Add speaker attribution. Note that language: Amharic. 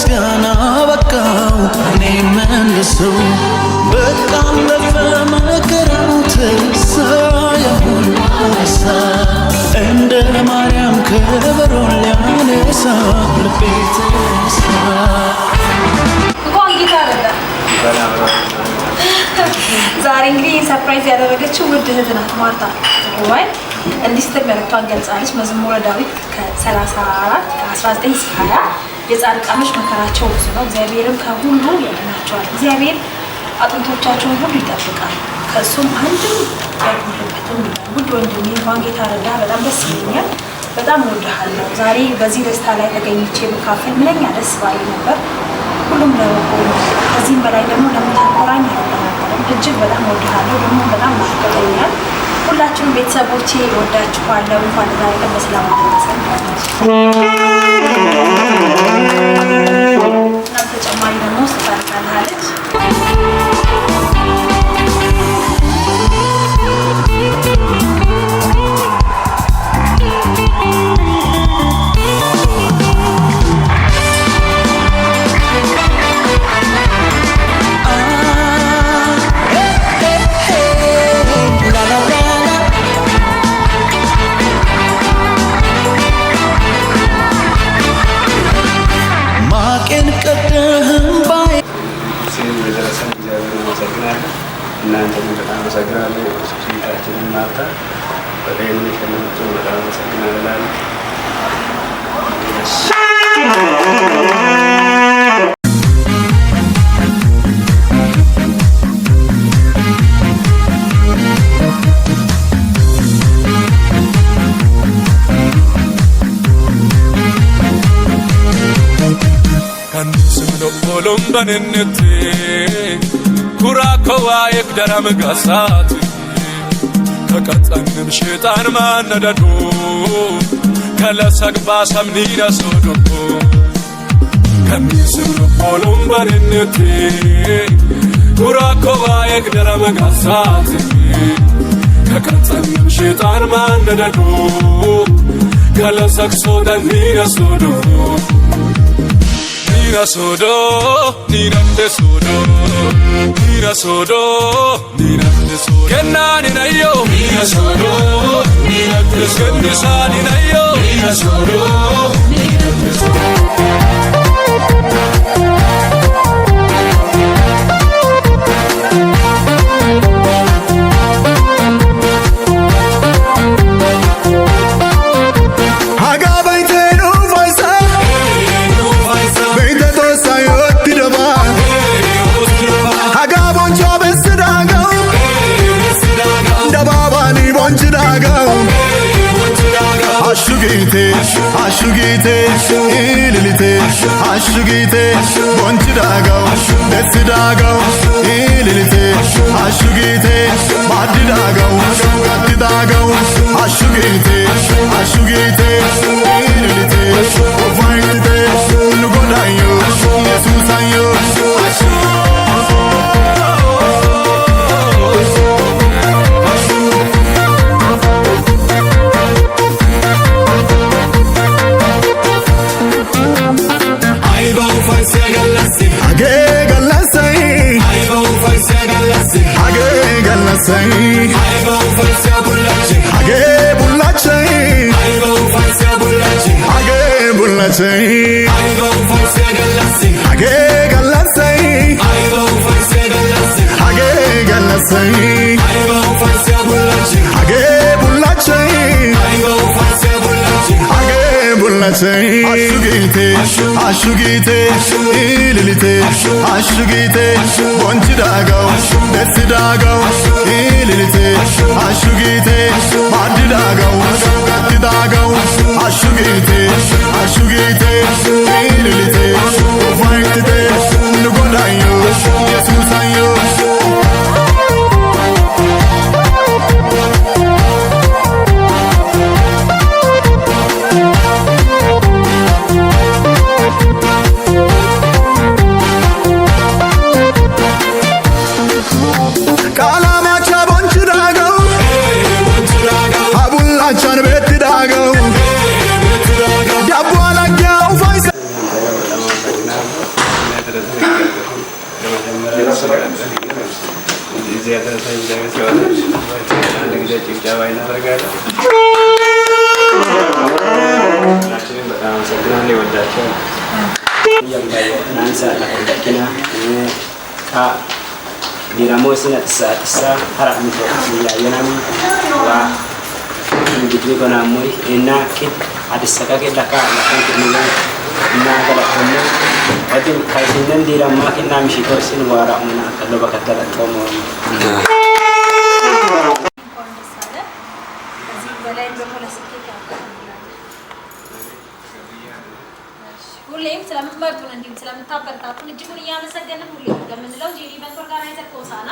Speaker 1: ለምስጋና በቃው እኔም እንደሰው በቃም ለመከራው ተሳየሁን አሳ እንደ ማርያም ከበሮን ሊያነሳ ልቤ ተነሳ
Speaker 2: እንኳን ጌታ ረዳ ዛሬ እንግዲህ ሰርፕራይዝ ያደረገችው ውድ እህት ናት ማርታ ወይ እንዲህ ስትል መልእክቷን ገልጻለች። መዝሙረ ዳዊት ከ34 ከ19 እስከ 20 የጻድቃኖች መከራቸው ብዙ ነው፣ እግዚአብሔርም ከሁሉ ያድናቸዋል። እግዚአብሔር አጥንቶቻቸውን ሁሉ ይጠብቃል፣ ከእሱም አንድም አይጎድልበትም። ውድ ወንድሜ እንኳን ጌታ ረዳ በጣም ደስ ይለኛል። በጣም እወድሃለሁ። ዛሬ በዚህ ደስታ ላይ ተገኝቼ ብካፈል ምንኛ ደስ ባለኝ ነበር። ሁሉም ለበጎ ነው። ከዚህም በላይ ደግሞ ለምታኮራኝ እጅግ በጣም እወድሃለሁ። ደግሞ በጣም ናፍቀኸኛል። ሁላችሁም ቤተሰቦቼ እወዳችኋለሁ። እንኳን ዛሬ ቀን በሰላም አደረሰን። እናም ተጨማሪ ደግሞ ስታልካለች
Speaker 3: እናንተ በጣም አመሰግናለሁ። ስንታችንን ማርታ በቀኝ ከመጡ በጣም አመሰግናለሁ።
Speaker 4: kan simno olombanennete ኩራኮዋ የቅደረም ጋሳት ከቀጠንም ሸይጣን ማነደዱ ከለሰግባ ሰምኒና ሶዶ ከሚስም ልቦሉም በንነቴ ኩራኮዋ የቅደረም ጋሳት ከቀጠንም ሸይጣን ማነደዱ ከለሰግሶ ደኒና ሶዶ Nina sodo, nina te sodo, nina sodo, nina te sodo. Kenna nina yo, nina sodo, nina te sodo. Kenna nina yo, nina sodo, nina te sodo. Ashugite, ililite, ashugite, bonchidagaw, desidagaw, ililite, ashugite, madidagaw, gatidagaw, ashugite, ashugite, ililite, ovaitite, nugodayo, Yesusayo, say I go fancy bulachi age bulachi I go fancy bulachi age bulachi I go fancy galasi age galasi I go fancy galasi age galasi I go fancy bulachi age bulachi I go fancy bulachi age bulachi ashugite ashugite ililite ashugite bonchidagaw desidagaw ililite ashugite madidagaw gatidagaw ashugite ashugite ililite ovaitite nugodayo Yesusayo
Speaker 3: ያደረሰኝ ነገር ሲሆን አንድ ጊዜ ጭብጨባ እናደርጋለን። ሁላችንም በጣም አመሰግናለሁ። ይወዳቸዋል ናንሳ ለከንደኪና ዲራሞስና ተሳትሳ ሀራሚቶ ያየናሚ ዋ እንግዲህ ኮናሞይ እና ኪት አዲሰቃቄ ለካ ለከንደኪና እና ገለተሙ ወዲን ካይሲነን ዲራማ እና ምሽቶስን ዋራሙና ከሎ በከተለጠሙ
Speaker 2: ሁሌም ስለምትመርጡን እንዲሁም ስለምታበረታቱን እጅጉን እያመሰገንን ሁሌም እንደምንለው ጄሪ ኢቨንት ኦርጋናይዘር ሆሳዕና